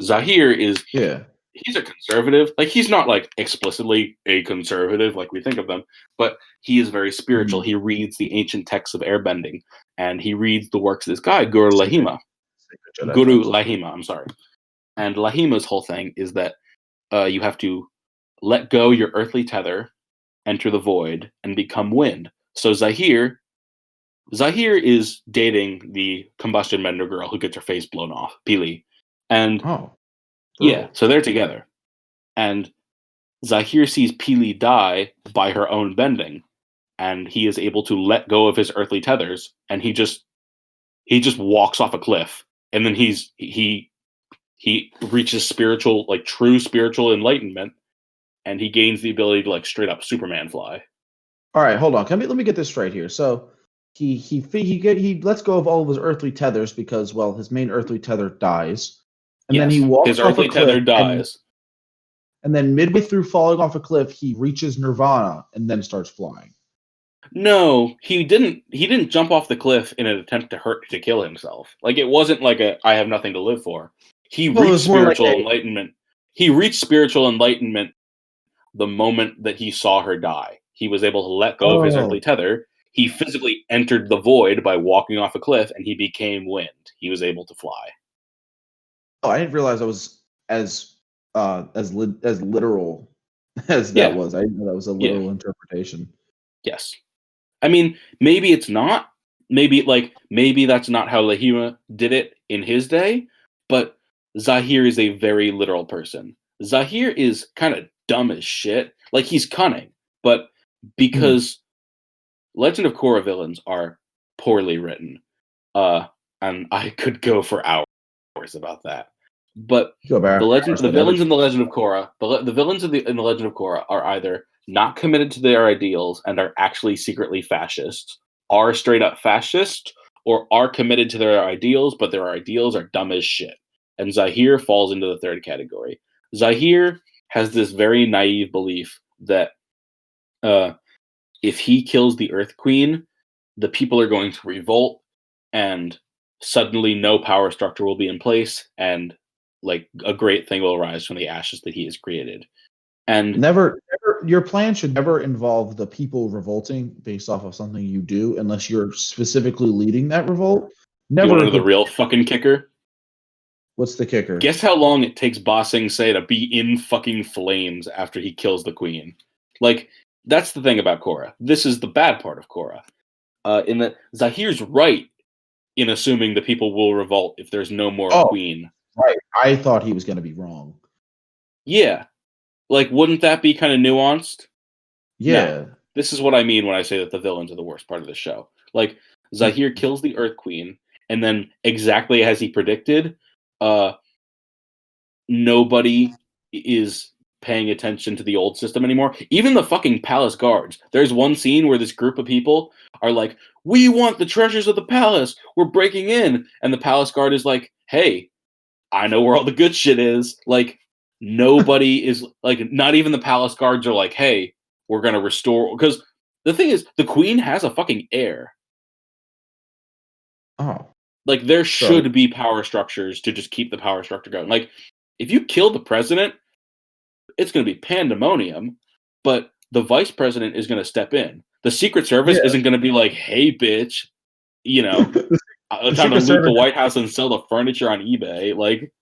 Zahir is he's a conservative. Like he's not like explicitly a conservative like we think of them, but he is very spiritual. He reads the ancient texts of airbending, and he reads the works of this guy, Guru Lahima, I'm sorry. And Lahima's whole thing is that you have to let go your earthly tether, enter the void, and become wind. So Zahir is dating the combustion bender girl who gets her face blown off, Pili. And so they're together. And Zahir sees Pili die by her own bending, and he is able to let go of his earthly tethers, and he just walks off a cliff, and then he reaches true spiritual enlightenment, and he gains the ability to like straight up Superman fly. All right, hold on. Let me get this straight here. So he lets go of all of his earthly tethers because his main earthly tether dies, and then he walks his off earthly a cliff tether dies. And then midway through falling off a cliff, he reaches nirvana and then starts flying. No, he didn't. He didn't jump off the cliff in an attempt to kill himself. Like it wasn't like I have nothing to live for. He reached spiritual enlightenment. He reached spiritual enlightenment the moment that he saw her die. He was able to let go of his earthly tether. he physically entered the void by walking off a cliff, and he became wind. He was able to fly. Oh, I didn't realize I was as literal as that was. I didn't know that was a literal interpretation. Yes. I mean, maybe it's not. Maybe that's not how Lahima did it in his day, but Zahir is a very literal person. Zahir is kind of dumb as shit. Like, he's cunning, but because Legend of Korra villains are poorly written, and I could go for hours about that. But the villains in the Legend of Korra, the villains in the Legend of Korra are either not committed to their ideals and are actually secretly fascist, are straight up fascist, or are committed to their ideals, but their ideals are dumb as shit. And Zahir falls into the third category. Zahir has this very naive belief that if he kills the Earth Queen, the people are going to revolt, and suddenly no power structure will be in place, and like a great thing will arise from the ashes that he has created. And never, your plan should never involve the people revolting based off of something you do, unless you're specifically leading that revolt. Never. You want to know the real fucking kicker? What's the kicker? Guess how long it takes Ba Sing Se to be in fucking flames after he kills the queen. Like, that's the thing about Korra. This is the bad part of Korra. In that Zahir's right in assuming the people will revolt if there's no more queen. Right. I thought he was going to be wrong. Yeah. Like, wouldn't that be kind of nuanced? Yeah. No. This is what I mean when I say that the villains are the worst part of the show. Like, Zahir kills the Earth Queen, and then exactly as he predicted, nobody is paying attention to the old system anymore. Even the fucking palace guards. There's one scene where this group of people are like, "We want the treasures of the palace. We're breaking in." And the palace guard is like, "Hey, I know where all the good shit is." Like, nobody is like, not even the palace guards are like, "Hey, we're going to restore." Because the thing is, the queen has a fucking heir. Oh. Like, there should be power structures to just keep the power structure going. Like, if you kill the president, it's going to be pandemonium, but the vice president is going to step in. The Secret Service isn't going to be like, "Hey, bitch, you know, time to loot the White House and sell the furniture on eBay." Like,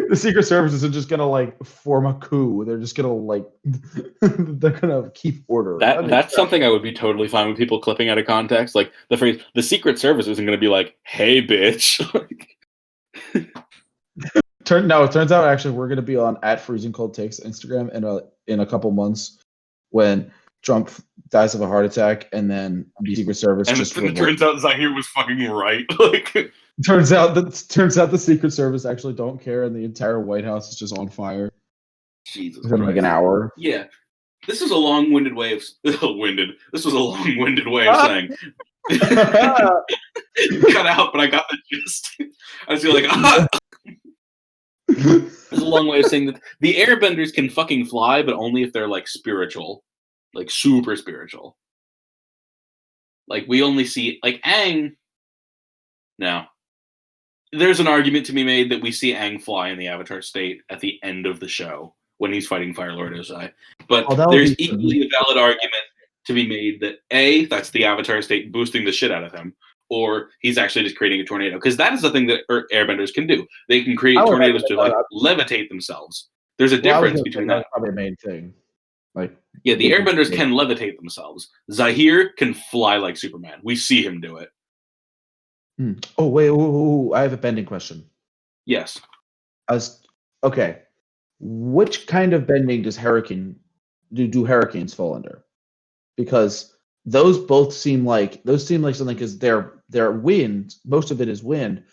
the Secret Service isn't just going to like form a coup. They're just going to like, they're going to keep order. That's something I would be totally fine with people clipping out of context. Like, the phrase, the Secret Service isn't going to be like, "Hey, bitch." It turns out actually we're going to be on @FreezingColdTakes Instagram in a couple months when Trump dies of a heart attack, and then the Secret Service and just. It turns out Zahir was fucking right. Like, turns out the Secret Service actually don't care, and the entire White House is just on fire. Jesus Within like an hour. Yeah, this is a long-winded way of This was a long-winded way of saying. Cut out, but I got the gist. I was like, There's a long way of saying that the airbenders can fucking fly, but only if they're like spiritual, like super spiritual. Like, we only see like Aang. Now, there's an argument to be made that we see Aang fly in the Avatar state at the end of the show when he's fighting Fire Lord Ozai. But there's equally a valid argument to be made that A, that's the Avatar state boosting the shit out of him, or he's actually just creating a tornado. Because that is the thing that airbenders can do. They can create tornadoes to like levitate themselves. There's a difference between that. That's probably the main thing. Like, yeah, the airbenders can levitate themselves. Zahir can fly like Superman. We see him do it. Oh, wait, I have a bending question. Yes. Okay. Which kind of bending does do hurricanes fall under? Because those both seem like something, because they're wind, most of it is wind,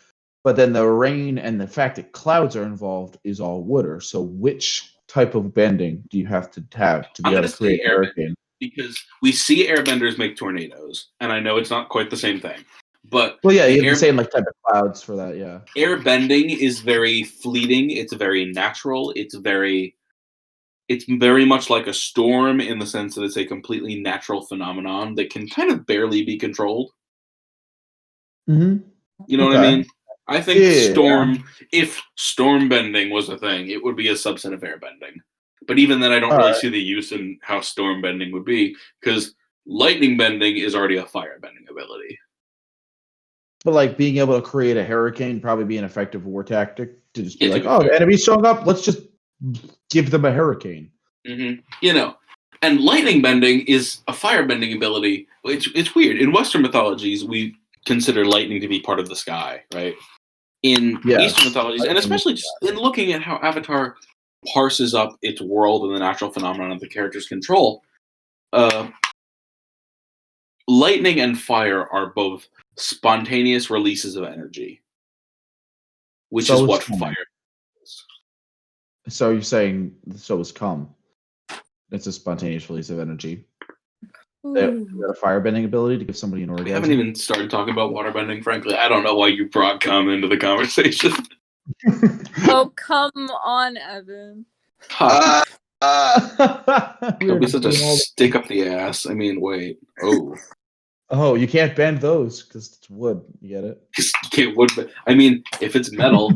but then the rain and the fact that clouds are involved is all water. So which type of bending do you have to be able to create a hurricane? Because we see airbenders make tornadoes, and I know it's not quite the same thing. But well, yeah, you have the same like type of clouds for that, yeah. Airbending is very fleeting. It's very natural. It's very much like a storm in the sense that it's a completely natural phenomenon that can kind of barely be controlled. Mm-hmm. You know what I mean? I think if storm bending was a thing, it would be a subset of airbending. But even then, I don't really see the use in how storm bending would be, because Lightning bending is already a fire bending ability. But like being able to create a hurricane probably be an effective war tactic to just be Yeah, like, to be oh, fair. the enemy's showing up. Let's just give them a hurricane. Mm-hmm. You know, and lightning bending is a fire bending ability. It's weird. In Western mythologies, we consider lightning to be part of the sky, right? In Eastern mythologies, and especially just in looking at how Avatar parses up its world and the natural phenomenon of the characters' control, lightning and fire are both spontaneous releases of energy, which is what fire is. So you're saying so is cum. It's a spontaneous release of energy. Is that a firebending ability to give somebody an orgasm? We haven't even started talking about waterbending, frankly. I don't know why you brought cum into the conversation. Oh, come on, Evan. Don't be such a stick up the ass. I mean, wait. Oh. Oh, you can't bend those because it's wood. You get it? You can't wood. I mean, if it's metal.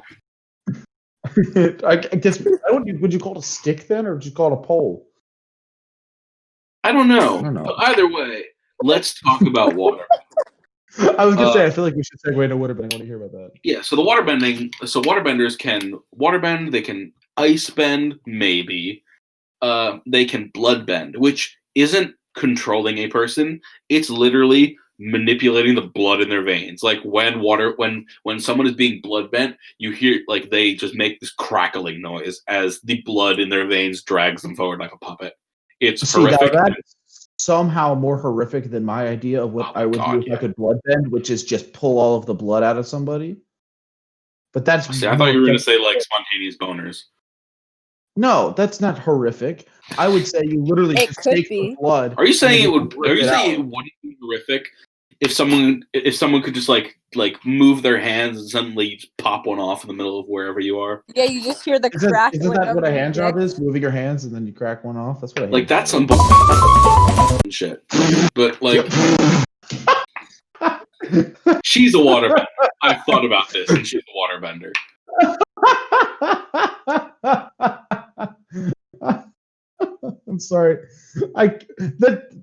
I guess. Would you call it a stick then, or would you call it a pole? I don't know. But either way, let's talk about water. I was gonna say, I feel like we should segue into waterbending. I want to hear about that. Yeah, so the waterbending. So waterbenders can waterbend. They can ice bend, maybe. They can blood bend, which isn't controlling a person. It's literally manipulating the blood in their veins. Like when someone is being blood bent, you hear like they just make this crackling noise as the blood in their veins drags them forward like a puppet. It's horrific. Now that is somehow more horrific than my idea of what I would do if I could blood bend, which is just pull all of the blood out of somebody. But that's. See, I thought you were going to say like spontaneous boners. No, that's not horrific. I would say you literally just take the blood. Are you saying it would? Are you saying it wouldn't be horrific if someone could just like move their hands and suddenly pop one off in the middle of wherever you are? Yeah, you just hear the crack. Isn't that what a hand job is? Moving your hands and then you crack one off. That's what a hand like that's some shit. But like, she's a waterbender. I've thought about this, and she's a waterbender. I'm sorry. I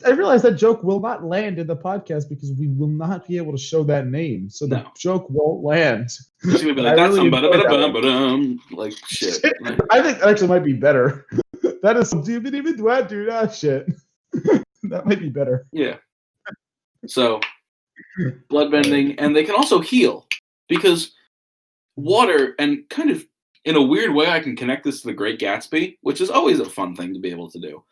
realize that joke will not land in the podcast because we will not be able to show that name, so the joke won't land. It's gonna be like that's really like shit. I think that actually might be better. That is some do that shit. That might be better. Yeah. So bloodbending, and they can also heal because water, and kind of in a weird way, I can connect this to The Great Gatsby, which is always a fun thing to be able to do.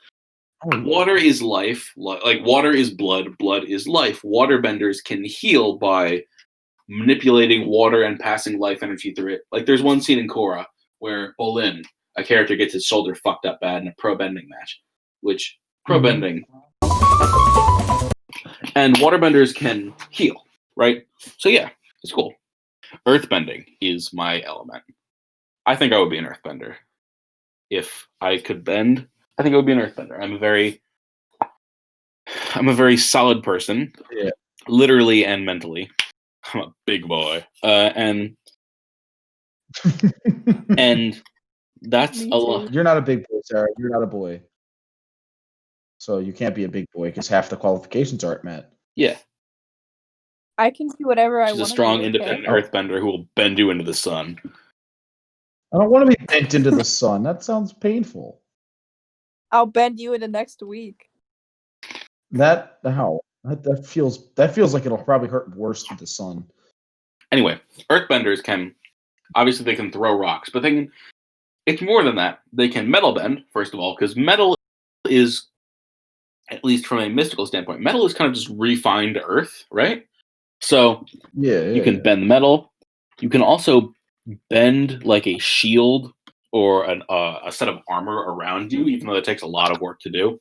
Water is life, like water is blood, blood is life. Waterbenders can heal by manipulating water and passing life energy through it. Like there's one scene in Korra where Bolin, a character, gets his shoulder fucked up bad in a pro bending match, which pro bending and waterbenders can heal, right? So yeah, it's cool. Earthbending is my element. I think I would be an earthbender. If I could bend, I think I would be an earthbender. I'm a very solid person, literally and mentally. I'm a big boy, and that's a lot. You're not a big boy, Sarah. You're not a boy, so you can't be a big boy because half the qualifications aren't met. Yeah, I can do whatever I want. She's a strong, independent earthbender who will bend you into the sun. I don't want to be bent into the sun. That sounds painful. I'll bend you into next week. That feels like it'll probably hurt worse than the sun. Anyway, earthbenders can throw rocks, but it's more than that. They can metal bend, first of all, because metal is, at least from a mystical standpoint, metal is kind of just refined earth, right? So you can bend metal. You can also bend like a shield or a set of armor around you, even though it takes a lot of work to do.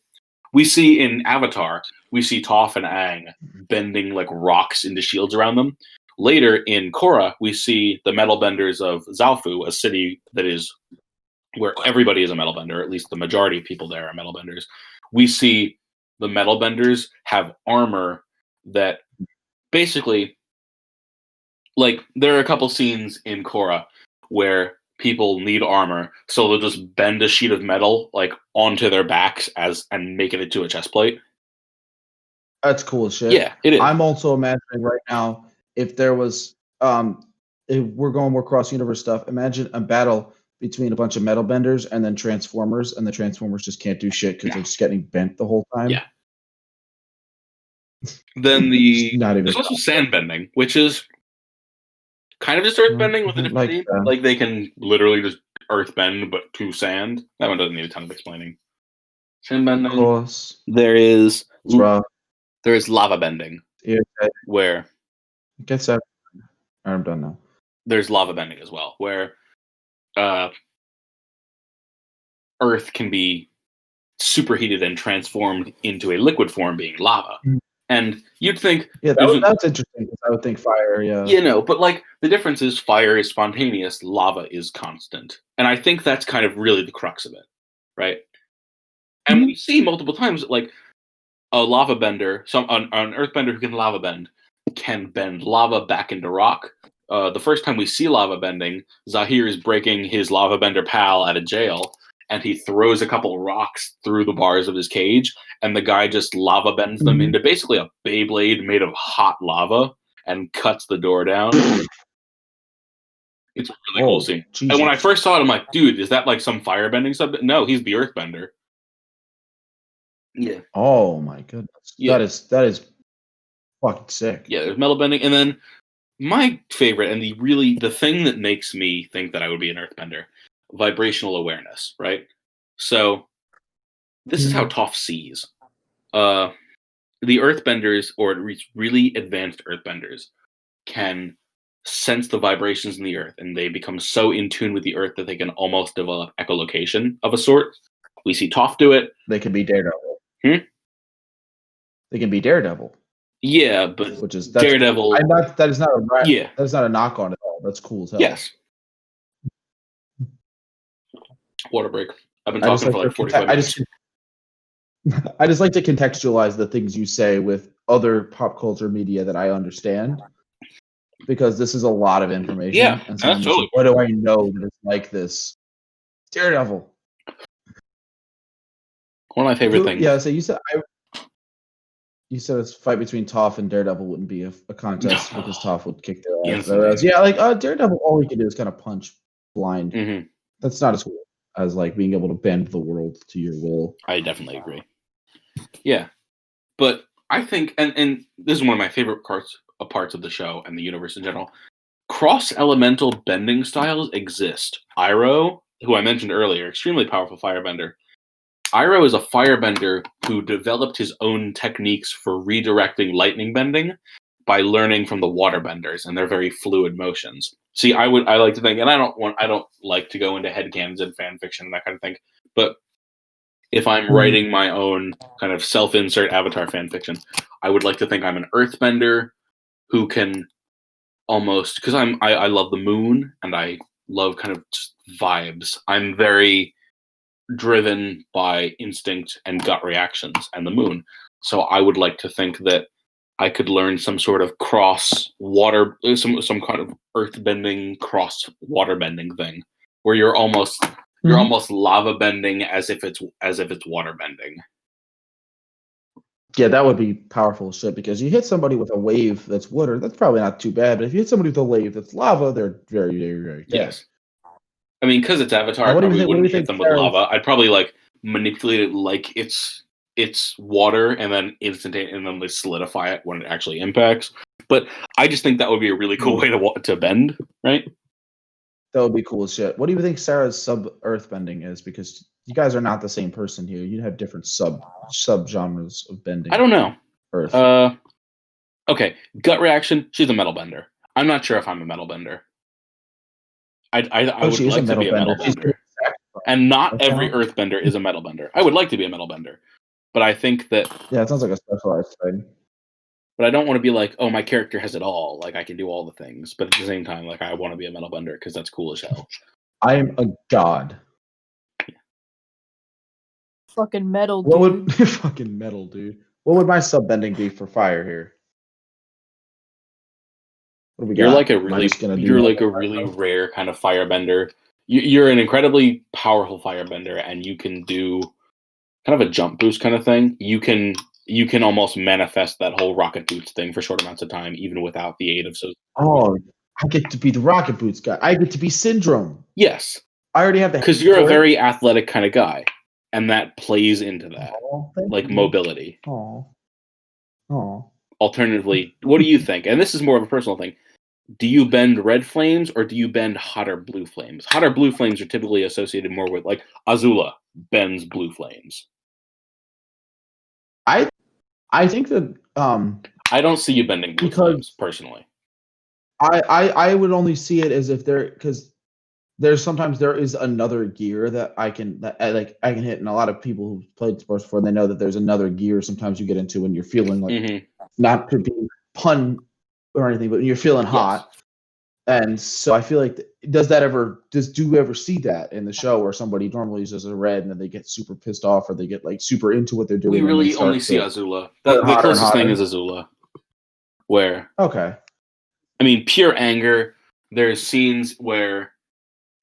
We see in Avatar, Toph and Aang bending like rocks into shields around them. Later in Korra, we see the metal benders of Zaofu, a city that is where everybody is a metal bender, at least the majority of people there are metal benders. We see the metal benders have armor that basically, like, there are a couple scenes in Korra where people need armor, so they'll just bend a sheet of metal like onto their backs and make it into a chest plate. That's cool as shit. Yeah, it is. I'm also imagining right now if there was if we're going more cross universe stuff, imagine a battle between a bunch of metal benders and then Transformers, and the Transformers just can't do shit because they're just getting bent the whole time. Yeah. Then there's also sand bending, which is kind of just earth bending with a different name. Like they can literally just earth bend, but to sand. That one doesn't need a ton of explaining. Sand bending. Of course. There is lava bending. Yeah. Where I guess I'm done now. There's lava bending as well, where earth can be superheated and transformed into a liquid form, being lava. And you'd think, yeah, that's interesting because I would think fire, yeah. But like the difference is fire is spontaneous, lava is constant, and I think that's kind of really the crux of it, right? And we see multiple times like a lava bender, an earthbender who can lava bend, can bend lava back into rock. The first time we see lava bending, Zahir is breaking his lava bender pal out of jail, and he throws a couple rocks through the bars of his cage, and the guy just lava bends them into basically a Beyblade made of hot lava and cuts the door down. It's a really cool scene. Jesus. And when I first saw it, I'm like, dude, is that like some firebending sub? No, he's the earthbender. Yeah. Oh my goodness. Yeah. That is fucking sick. Yeah, there's metal bending, and then my favorite and the thing that makes me think that I would be an earthbender, vibrational awareness, right? So this is how Toph sees. The earthbenders, or at least really advanced earthbenders, can sense the vibrations in the earth, and they become so in tune with the earth that they can almost develop echolocation of a sort. We see Toph do it. They can be Daredevil. They can be Daredevil. Yeah, but Daredevil. That is not a that is not a knock on it at all. That's cool as hell. Yes. Water break. I've been talking for like 45 minutes. I just like to contextualize the things you say with other pop culture media that I understand, because this is a lot of information. Yeah, and so that's totally. What do I know that it's like this? Daredevil. One of my favorite things. Yeah, so you said a fight between Toph and Daredevil wouldn't be a contest because Toph would kick their ass. Yeah, like Daredevil, all he can do is kind of punch blind. Mm-hmm. That's not as cool as like being able to bend the world to your will. I definitely agree. Yeah, but I think, and this is one of my favorite parts of the show and the universe in general. Cross-elemental bending styles exist. Iroh, who I mentioned earlier, extremely powerful firebender. Iroh is a firebender who developed his own techniques for redirecting lightning bending by learning from the waterbenders and their very fluid motions. See, I like to think, and I don't like to go into headcanons and fan fiction and that kind of thing, but if I'm writing my own kind of self-insert Avatar fan fiction, I would like to think I'm an earthbender who can almost, because I love the moon and I love kind of just vibes. I'm very driven by instinct and gut reactions and the moon. So I would like to think that I could learn some sort of cross water, some kind of earth bending, cross water bending thing, where you're almost lava bending as if it's water bending. Yeah, that would be powerful as shit, because you hit somebody with a wave that's water, that's probably not too bad. But if you hit somebody with a wave that's lava, they're very, very, very dead. Yes. I mean, because it's Avatar, I probably wouldn't hit them with lava. I'd probably like manipulate it like it's water, and then they solidify it when it actually impacts. But I just think that would be a really cool way to bend, right? That would be cool as shit. What do you think Sarah's sub-earth bending is? Because you guys are not the same person here. You have different sub-genres of bending. I don't know. Earth. Okay. Gut reaction. She's a metal bender. I'm not sure if I'm a metal bender. I would like to be a metal bender. And not every earthbender is a metal bender. I would like to be a metal bender. But I think that... Yeah, it sounds like a specialized thing. But I don't want to be like, oh, my character has it all. Like, I can do all the things. But at the same time, like, I want to be a metal bender because that's cool as hell. I am a god. Fucking metal, dude. Fucking metal, dude. What would my sub-bending be for fire here? What do we got? You're like a really rare kind of firebender. You're an incredibly powerful firebender, and you can do kind of a jump boost kind of thing. You can you can almost manifest that whole rocket boots thing for short amounts of time, even without the aid of Oh, I get to be the rocket boots guy. I get to be Syndrome. Yes. I already have the because you're a very athletic kind of guy, and that plays into that, like mobility. Oh. Alternatively, what do you think? And this is more of a personal thing. Do you bend red flames or do you bend hotter blue flames? Hotter blue flames are typically associated more with, like, Azula bends blue flames. I think that I don't see you bending blue flames personally. I would only see it as if because there's sometimes there is another gear that I can hit, and a lot of people who've played sports before, they know that there's another gear sometimes you get into when you're feeling like not to be pun or anything, but when you're feeling hot. And so I feel like do you ever see that in the show where somebody normally uses a red and then they get super pissed off or they get like super into what they're doing? We really only see Azula. The closest thing is Azula. Where I mean, pure anger. There's scenes where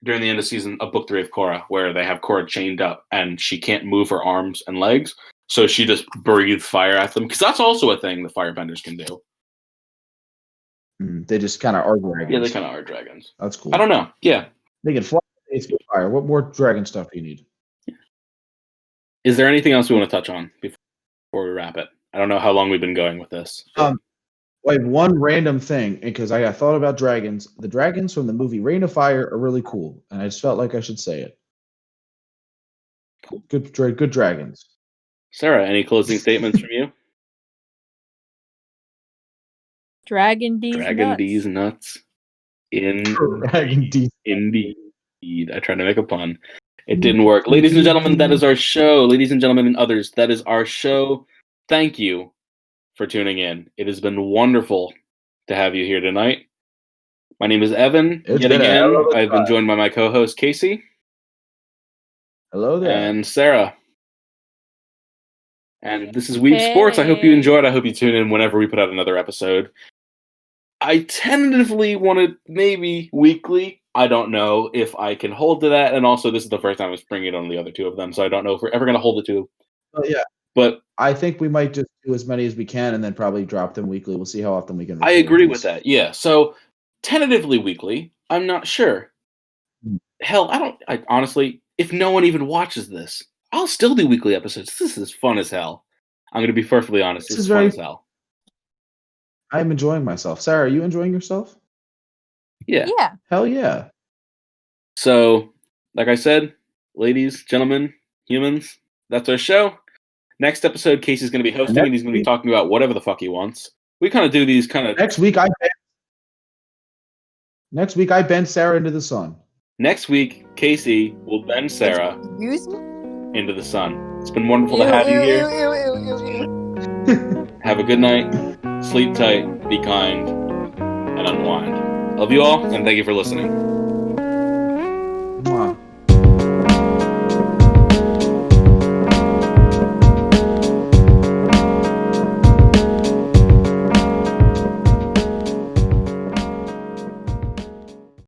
during the end of season of book 3 of Korra, where they have Korra chained up and she can't move her arms and legs, so she just breathes fire at them, because that's also a thing the firebenders can do. They just kind of are dragons. Yeah, they kind of are dragons. That's cool. I don't know. Yeah, they can fly. They can fire. What more dragon stuff do you need? Is there anything else we want to touch on before we wrap it? I don't know how long we've been going with this. Like one random thing, because I thought about dragons. The dragons from the movie Reign of Fire are really cool, and I just felt like I should say it. Good dragons. Sarah, any closing statements from you? Dragon D's nuts. Dragon D's. Indeed. I tried to make a pun. It didn't work. Ladies and gentlemen, that is our show. Ladies and gentlemen and others, that is our show. Thank you for tuning in. It has been wonderful to have you here tonight. My name is Evan. Yet again, I've been joined by my co-host, Casey. Hello there. And Sarah. And this is Weeb Sports. I hope you enjoyed. I hope you tune in whenever we put out another episode. I tentatively wanted maybe weekly. I don't know if I can hold to that. And also, this is the first time I'm bringing it on the other two of them, so I don't know if we're ever going to hold it to. Yeah. But I think we might just do as many as we can and then probably drop them weekly. We'll see how often we can. I agree with that. Yeah. So tentatively weekly. I'm not sure. Hell, I honestly, if no one even watches this, I'll still do weekly episodes. This is fun as hell. I'm going to be perfectly honest. This is fun as hell. I'm enjoying myself. Sarah, are you enjoying yourself? Yeah. Yeah. Hell yeah. So, like I said, ladies, gentlemen, humans, that's our show. Next episode, Casey's going to be hosting, and he's going to be talking about whatever the fuck he wants. We kind of do these kind of... Next week, I bend Sarah into the sun. Next week, Casey will bend Sarah into the sun. It's been wonderful to have you here. Have a good night. Sleep tight. Be kind. And unwind. Love you all, and thank you for listening. Mwah.